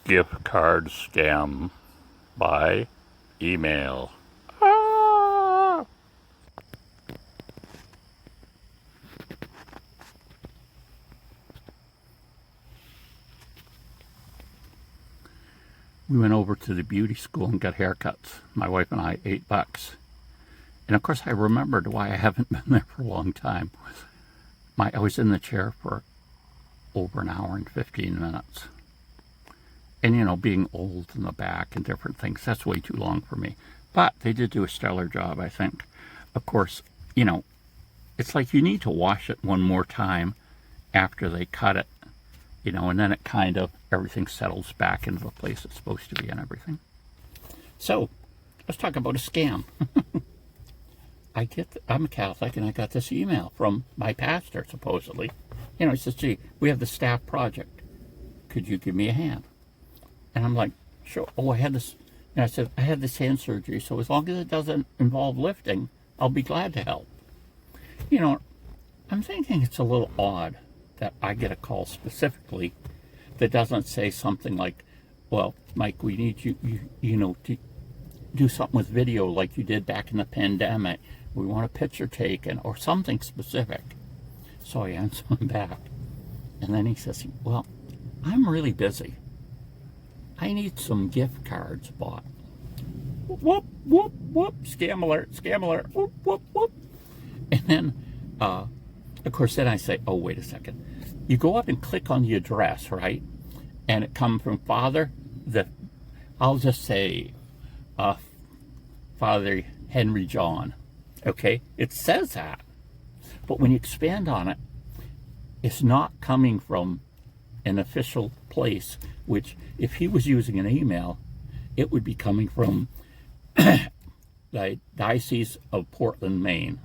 Gift card scam by email. Ah! We went over to the beauty school and got haircuts. My wife and I, $8. And of course, I remembered why I haven't been there for a long time. I was in the chair for over an hour and 15 minutes. And, you know, being old in the back and different things, that's way too long for me. But they did do a stellar job, I think. Of course, you know, it's like you need to wash it one more time after they cut it, you know, and then it kind of, everything settles back into the place it's supposed to be and everything. So, let's talk about a scam. I'm a Catholic, and I got this email from my pastor, supposedly. You know, he says, gee, we have the staff project. Could you give me a hand? And I'm like, sure. Oh, I had this, and I said, I had this hand surgery, so as long as it doesn't involve lifting, I'll be glad to help. You know, I'm thinking it's a little odd that I get a call specifically that doesn't say something like, well, Mike, we need you know, to do something with video like you did back in the pandemic. We want a picture taken or something specific. So I answer him back. And then he says, well, I'm really busy. I need some gift cards bought. Whoop, whoop, whoop, scam alert, whoop, whoop, whoop. And then, of course, then I say, oh, wait a second. You go up and click on the address, right? And it comes from I'll just say, Father Henry John. Okay? It says that. But when you expand on it, it's not coming from an official place, which if he was using an email, it would be coming from the Diocese of Portland, Maine.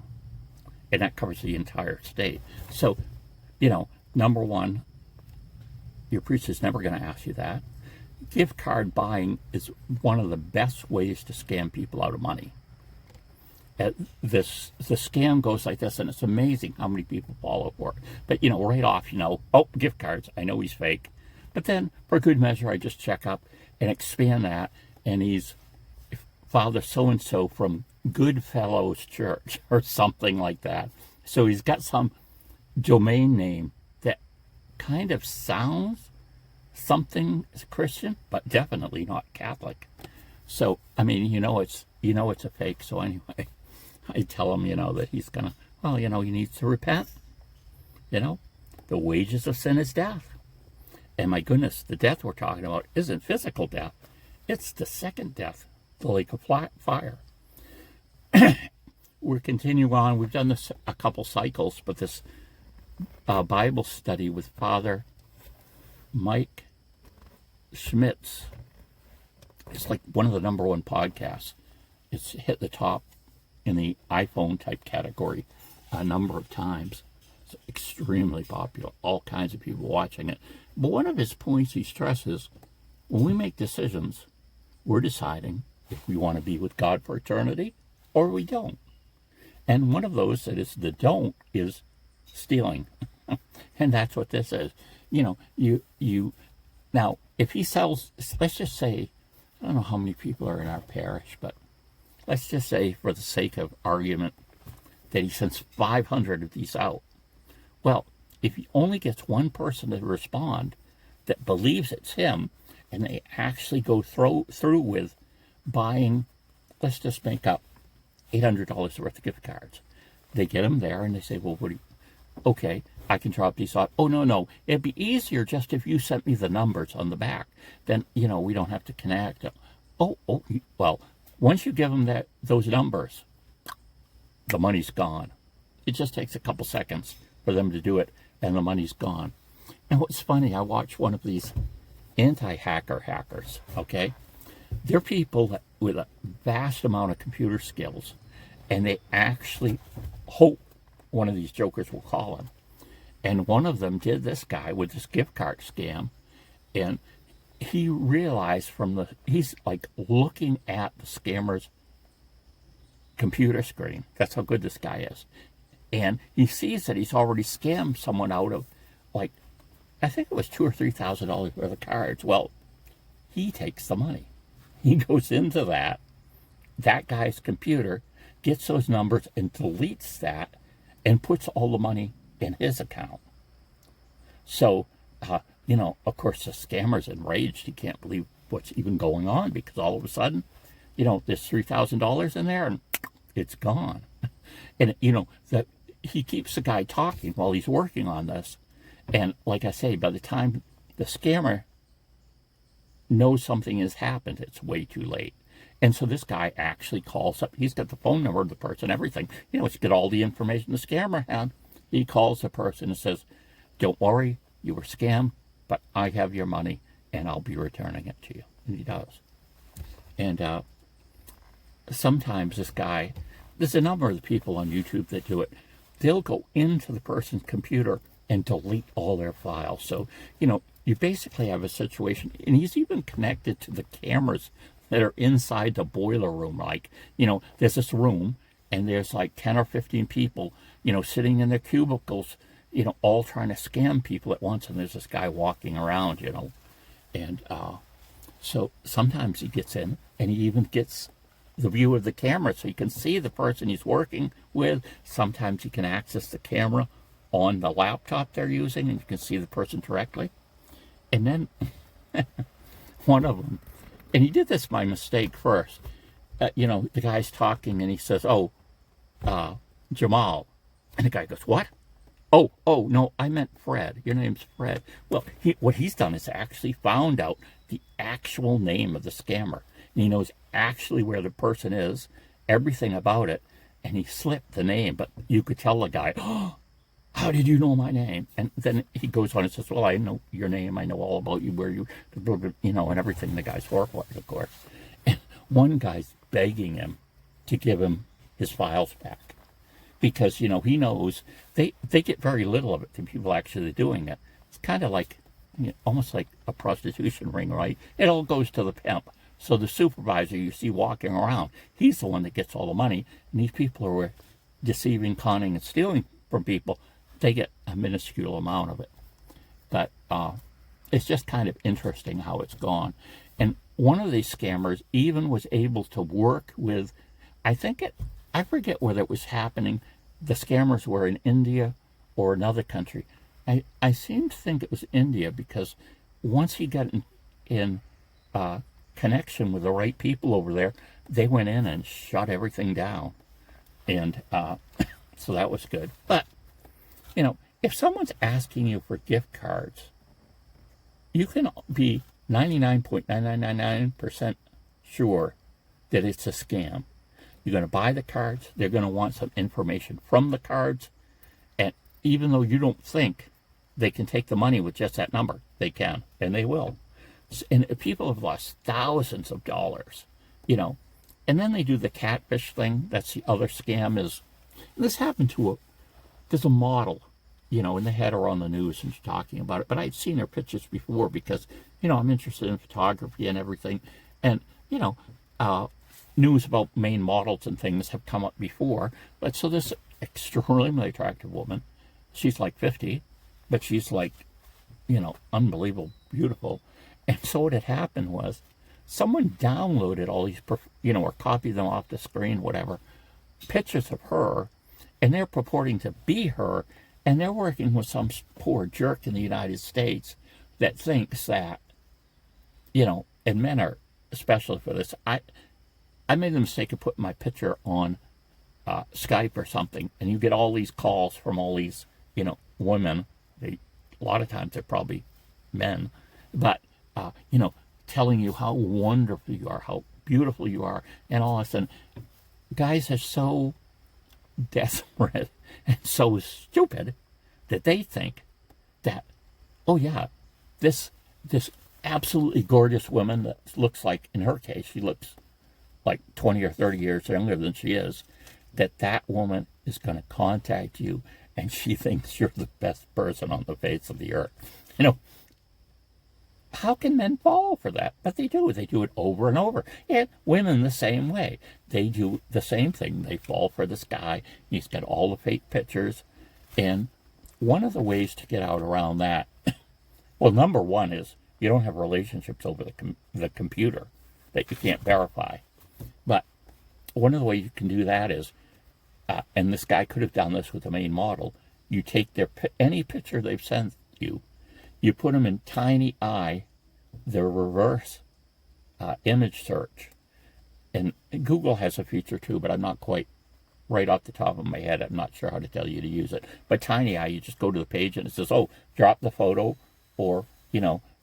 And that covers the entire state. So, you know, number one, your priest is never going to ask you that. Gift card buying is one of the best ways to scam people out of money. The scam goes like this, and it's amazing how many people fall for it. But, you know, right off, you know, oh, gift cards, I know he's fake. But then, for good measure, I just check up and expand that, and he's Father so-and-so from Goodfellows Church or something like that. So he's got some domain name that kind of sounds something as Christian, but definitely not Catholic. So, I mean, you know it's a fake. So anyway, I tell him, you know, that he's gonna, well, you know, he needs to repent. You know, the wages of sin is death. And my goodness, the death we're talking about isn't physical death. It's the second death, the lake of fire. We're continuing on. We've done this a couple cycles, but this Bible study with Father Mike Schmitz, it's like one of the number one podcasts. It's hit the top in the iPhone type category a number of times. It's extremely popular. All kinds of people watching it. But one of his points he stresses, when we make decisions, we're deciding if we want to be with God for eternity or we don't. And one of those that is the don't is stealing. And that's what this is. You know, you now, if he sells, let's just say, I don't know how many people are in our parish, but let's just say, for the sake of argument, that he sends 500 of these out. Well, if he only gets one person to respond that believes it's him, and they actually go through with buying, let's just make up $800 worth of gift cards. They get them there, and they say, well, okay, I can drop these off. Oh, no, it'd be easier just if you sent me the numbers on the back. Then, you know, we don't have to connect. Oh, well, once you give them those numbers, the money's gone. It just takes a couple seconds for them to do it, and the money's gone. And what's funny, I watched one of these hackers, okay? They're people with a vast amount of computer skills, and they actually hope one of these jokers will call him. And one of them did this guy with this gift card scam, and he realized he's like looking at the scammer's computer screen. That's how good this guy is. And he sees that he's already scammed someone out of, like, I think it was $2,000 or $3,000 worth of cards. Well, he takes the money. He goes into that guy's computer, gets those numbers and deletes that and puts all the money in his account. So, of course, the scammer's enraged. He can't believe what's even going on because all of a sudden, there's $3,000 in there and it's gone. And, that he keeps the guy talking while he's working on this. And like I say, by the time the scammer knows something has happened, it's way too late. And so this guy actually calls up. He's got the phone number of the person, everything. He's got all the information the scammer had. He calls the person and says, don't worry, you were scammed, but I have your money and I'll be returning it to you. And he does. And sometimes this guy, there's a number of the people on YouTube that do it. They'll go into the person's computer and delete all their files. So, you basically have a situation, and he's even connected to the cameras that are inside the boiler room. Like, there's this room, and there's like 10 or 15 people, sitting in their cubicles, all trying to scam people at once, and there's this guy walking around, And so sometimes he gets in, and he even gets the view of the camera, so you can see the person he's working with. Sometimes you can access the camera on the laptop they're using, and you can see the person directly. And then one of them, and he did this by mistake first. The guy's talking, and he says, Jamal. And the guy goes, what? Oh, no, I meant Fred. Your name's Fred. Well, what he's done is actually found out the actual name of the scammer. And he knows actually where the person is, everything about it, and he slipped the name. But you could tell the guy, how did you know my name? And then he goes on and says, well, I know your name. I know all about you, where you, and everything. The guy's horrified, of course. And one guy's begging him to give him his files back because, he knows they get very little of it to people actually doing it. It's kind of like, almost like a prostitution ring, right? It all goes to the pimp. So the supervisor you see walking around, he's the one that gets all the money. And these people who are deceiving, conning, and stealing from people, they get a minuscule amount of it. But it's just kind of interesting how it's gone. And one of these scammers even was able to work with, I forget whether it was happening, the scammers were in India or another country. I seem to think it was India because once he got in connection with the right people over there, they went in and shut everything down. And so that was good. But, if someone's asking you for gift cards, you can be 99.9999% sure that it's a scam. You're going to buy the cards. They're going to want some information from the cards. And even though you don't think they can take the money with just that number, they can, and they will. And people have lost thousands of dollars, And then they do the catfish thing. That's the other scam is, this happened to there's a model, and they had her on the news and she's talking about it. But I'd seen her pictures before because, I'm interested in photography and everything. And, news about main models and things have come up before. But so this extremely attractive woman, she's like 50, but she's like, unbelievable, beautiful. And so what had happened was someone downloaded all these, or copied them off the screen, whatever, pictures of her, and they're purporting to be her, and they're working with some poor jerk in the United States that thinks that, and men are especially for this. I made the mistake of putting my picture on Skype or something, and you get all these calls from all these, women. A lot of times they're probably men, but, telling you how wonderful you are, how beautiful you are, and all of a sudden, guys are so desperate and so stupid that they think that, oh yeah, this absolutely gorgeous woman that looks like, in her case, she looks like 20 or 30 years younger than she is, that woman is going to contact you and she thinks you're the best person on the face of the earth. How can men fall for that? But they do. They do it over and over. And women the same way. They do the same thing. They fall for this guy. He's got all the fake pictures. And one of the ways to get out around that, well, number one is You don't have relationships over the computer that you can't verify. But one of the ways you can do that is, and this guy could have done this with the main model, you take any picture they've sent you, you put them in TinyEye, their reverse image search. And Google has a feature too, but I'm not quite right off the top of my head. I'm not sure how to tell you to use it. But TinyEye, you just go to the page and it says, oh, drop the photo, or,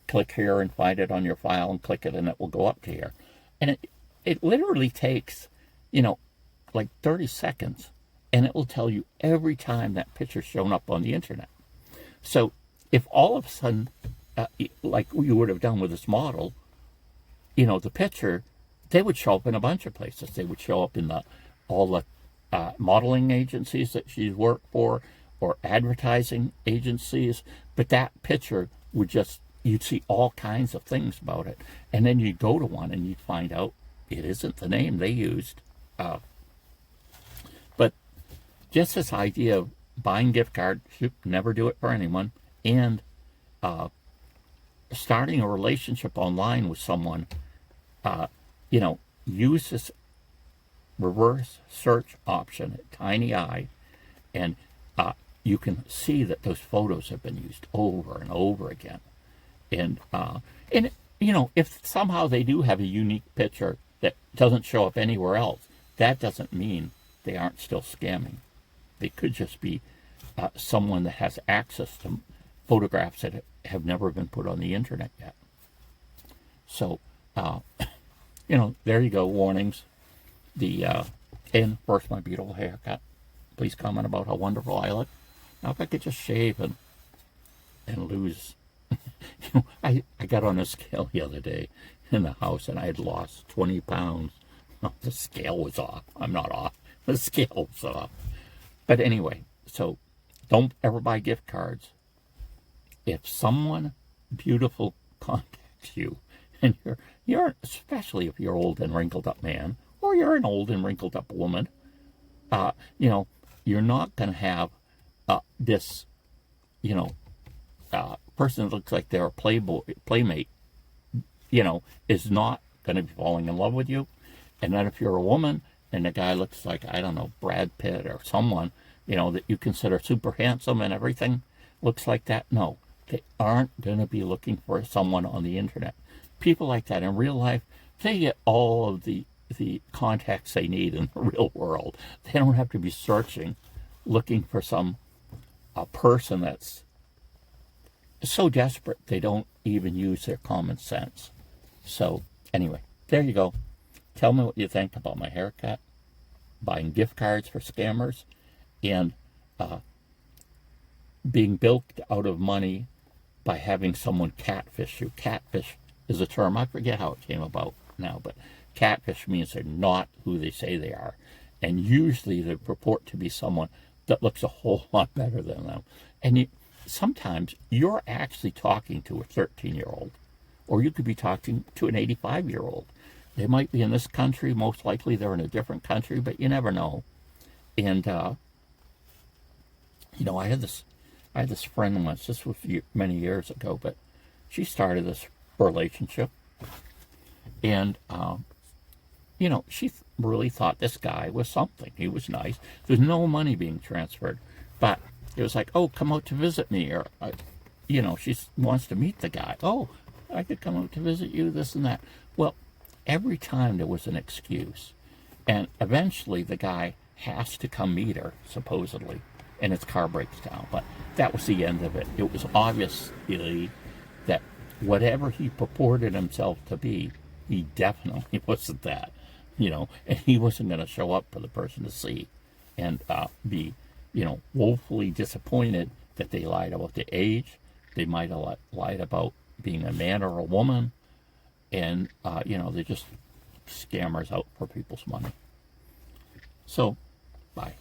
click here and find it on your file and click it and it will go up to here. And it literally takes, like 30 seconds, and it will tell you every time that picture's shown up on the internet. So if all of a sudden, like you would have done with this model, the picture, they would show up in a bunch of places. They would show up in all the modeling agencies that she's worked for, or advertising agencies. But that picture would you'd see all kinds of things about it. And then you'd go to one and you'd find out it isn't the name they used. But just this idea of buying gift cards, you never do it for anyone, and starting a relationship online with someone, use this reverse search option at TinyEye, and you can see that those photos have been used over and over again. And if somehow they do have a unique picture that doesn't show up anywhere else, that doesn't mean they aren't still scamming. They could just be someone that has access to photographs that have never been put on the internet yet. So, there you go, warnings. And first, my beautiful haircut. Please comment about how wonderful I look. Now, if I could just shave and lose. I got on a scale the other day in the house, and I had lost 20 pounds. Well, the scale was off. I'm not off. The scale was off. But anyway, so don't ever buy gift cards. If someone beautiful contacts you, and you're especially if you're old and wrinkled up man, or you're an old and wrinkled up woman, you're not going to have this, person that looks like they're a playmate, is not going to be falling in love with you. And then if you're a woman and the guy looks like, I don't know, Brad Pitt or someone, that you consider super handsome and everything looks like that, no, they aren't going to be looking for someone on the internet. People like that in real life, they get all of the contacts they need in the real world. They don't have to be searching, looking for a person that's so desperate they don't even use their common sense. So anyway, there you go. Tell me what you think about my haircut, buying gift cards for scammers, and being bilked out of money by having someone catfish you. Catfish is a term, I forget how it came about now, but catfish means they're not who they say they are. And usually they purport to be someone that looks a whole lot better than them. And sometimes you're actually talking to a 13-year-old, or you could be talking to an 85-year-old. They might be in this country, most likely they're in a different country, but you never know. And, I had this friend once, this was many years ago, but she started this relationship. And, she really thought this guy was something. He was nice. There's no money being transferred. But it was like, oh, come out to visit me. Or, she wants to meet the guy. Oh, I could come out to visit you, this and that. Well, every time there was an excuse. And eventually the guy has to come meet her, supposedly, and his car breaks down. But that was the end of it. It was obviously that whatever he purported himself to be, he definitely wasn't that, and he wasn't going to show up for the person to see and be, woefully disappointed that they lied about the age. They might have lied about being a man or a woman. And, they're just scammers out for people's money. So, bye.